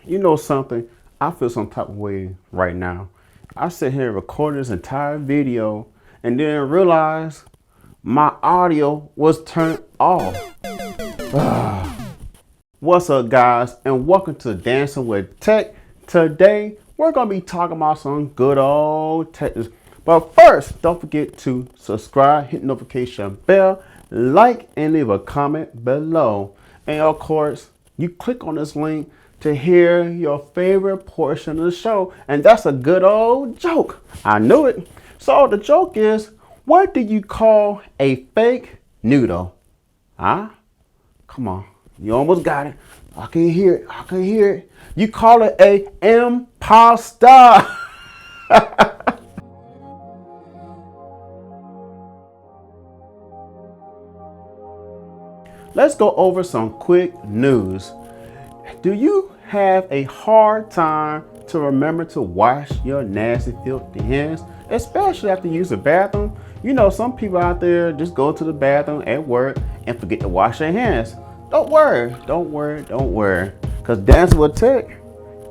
You know something? I feel some type of way right now. I sit here recording this entire video and then realize my audio was turned off. What's up, guys, and welcome to Dancing with Tech. Today we're gonna be talking about some good old tech. But first, don't forget to subscribe, hit notification bell, like, and leave a comment below. And of course, you click on this link to hear your favorite portion of the show. And that's a good old joke. I knew it. So the joke is, what do you call a fake noodle? Huh? Come on. You almost got it. I can hear it. I can hear it. You call it a imposter. Let's go over some quick news. Do you have a hard time to remember to wash your nasty, filthy hands, especially after you use the bathroom? You know, some people out there just go to the bathroom at work and forget to wash their hands. Don't worry, because Dancing with Tech,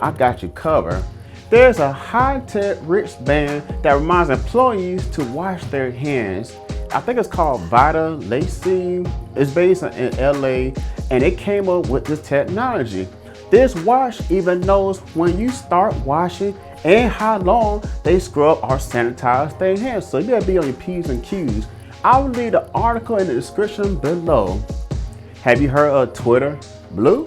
I got you covered. There's a high-tech wristband that reminds employees to wash their hands. I think it's called Vita Lacy. It's based in LA, and it came up with this technology. This watch even knows when you start washing and how long they scrub or sanitize their hands. So you gotta be on your P's and Q's. I will leave the article in the description below. Have you heard of Twitter Blue?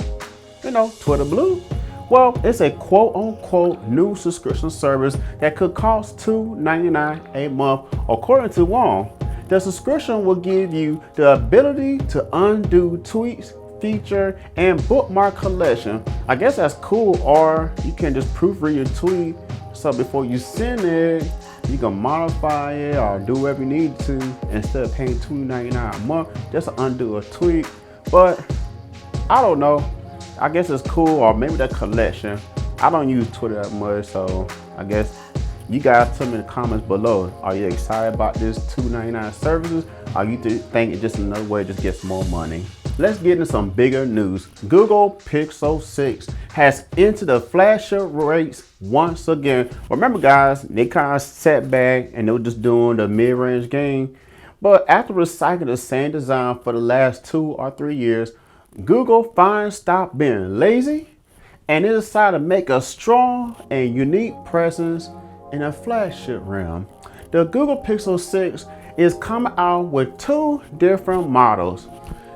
You know, Twitter Blue? Well, it's a quote-unquote new subscription service that could cost $2.99 a month, according to Wong. The subscription will give you the ability to undo tweets, feature, and bookmark collection. I guess that's cool, or you can just proofread your tweet. So before you send it, you can modify it or do whatever you need to instead of paying $2.99 a month just to undo a tweet. But I don't know. I guess it's cool, or maybe the collection. I don't use Twitter that much, so I guess you guys tell me in the comments below. Are you excited about this $2.99 services? Or you think it's just another way to just get some more money? Let's get into some bigger news. Google Pixel 6 has entered the flagship race once again. Remember, guys, they kind of sat back and they were just doing the mid-range game. But after recycling the same design for the last 2 or 3 years, Google finally stopped being lazy and they decided to make a strong and unique presence in a flagship realm. The Google Pixel 6 is coming out with 2 different models.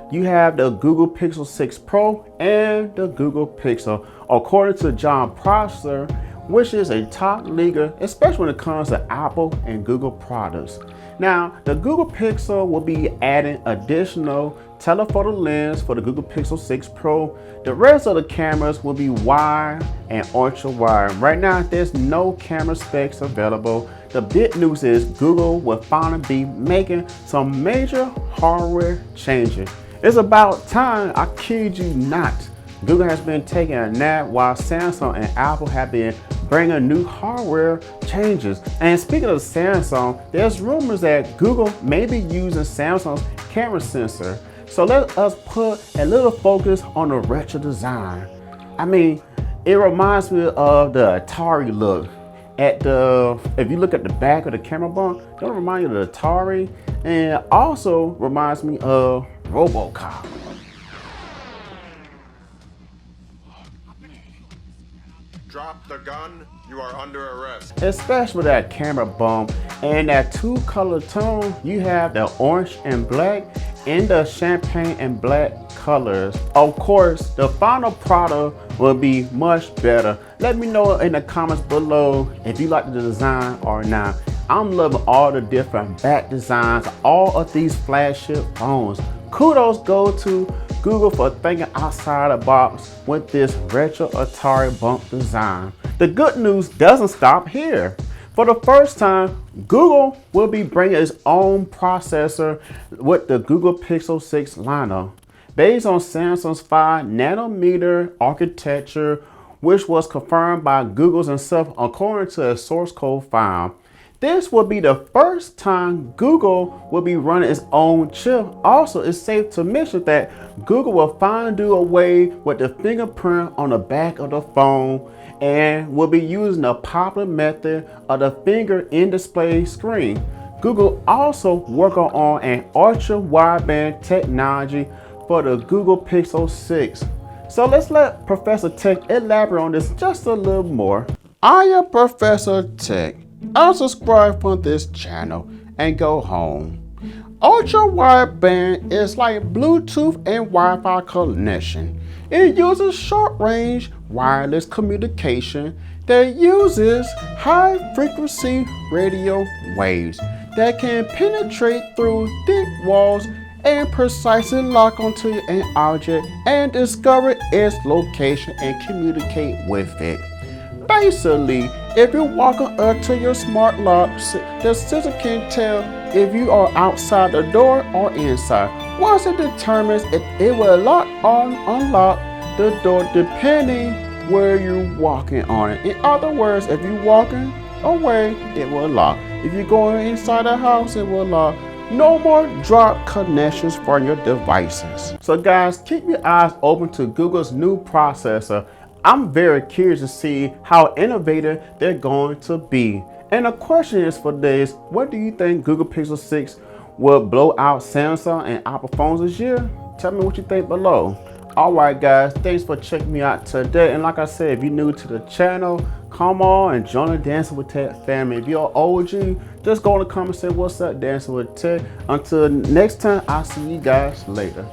You have the Google Pixel 6 Pro and the Google Pixel, according to John Prosser, which is a top leaguer, especially when it comes to Apple and Google products. Now, the Google Pixel will be adding additional telephoto lens for the Google Pixel 6 Pro. The rest of the cameras will be wide and ultra wide. Right now, there's no camera specs available. The big news is Google will finally be making some major hardware changes. It's about time, I kid you not. Google has been taking a nap while Samsung and Apple have been bringing new hardware changes. And speaking of Samsung, there's rumors that Google may be using Samsung's camera sensor. So let us put a little focus on the retro design. I mean, it reminds me of the Atari look. If you look at the back of the camera bump, don't remind you of the Atari, and it also reminds me of RoboCop. Drop the gun, you are under arrest. Especially that camera bump and that 2-color tone. You have the orange and black and the champagne and black colors. Of course, the final product will be much better. Let me know in the comments below if you like the design or not. I'm loving all the different back designs, all of these flagship phones. Kudos go to Google for thinking outside the box with this retro Atari bump design. The good news doesn't stop here. For the first time, Google will be bringing its own processor with the Google Pixel 6 lineup. Based on Samsung's 5nm architecture, which was confirmed by Google's itself according to a source code file. This will be the first time Google will be running its own chip. Also, it's safe to mention that Google will finally do away with the fingerprint on the back of the phone and will be using the popular method of the finger in display screen. Google also working on an ultra wideband technology for the Google Pixel 6. So let's let Professor Tech elaborate on this just a little more. I am Professor Tech. Unsubscribe from this channel and go home. Ultra wideband is like Bluetooth and Wi-Fi connection. It uses short-range wireless communication that uses high-frequency radio waves that can penetrate through thick walls and precisely lock onto an object and discover its location and communicate with it. Basically, if you're walking up to your smart lock, the sensor can tell if you are outside the door or inside. Once it determines if it will lock or unlock the door depending where you're walking on it. In other words, if you're walking away, it will lock. If you're going inside the house, it will lock. No more drop connections for your devices. So guys, keep your eyes open to Google's new processor. I'm very curious to see how innovative they're going to be. And the question is for this, what do you think Google Pixel 6 will blow out Samsung and Apple phones this year? Tell me what you think below. Alright guys, thanks for checking me out today. And like I said, if you're new to the channel, come on and join the Dancing with Tech family. If you're OG, just go in the comments and say what's up, Dancing with Tech. Until next time, I'll see you guys later.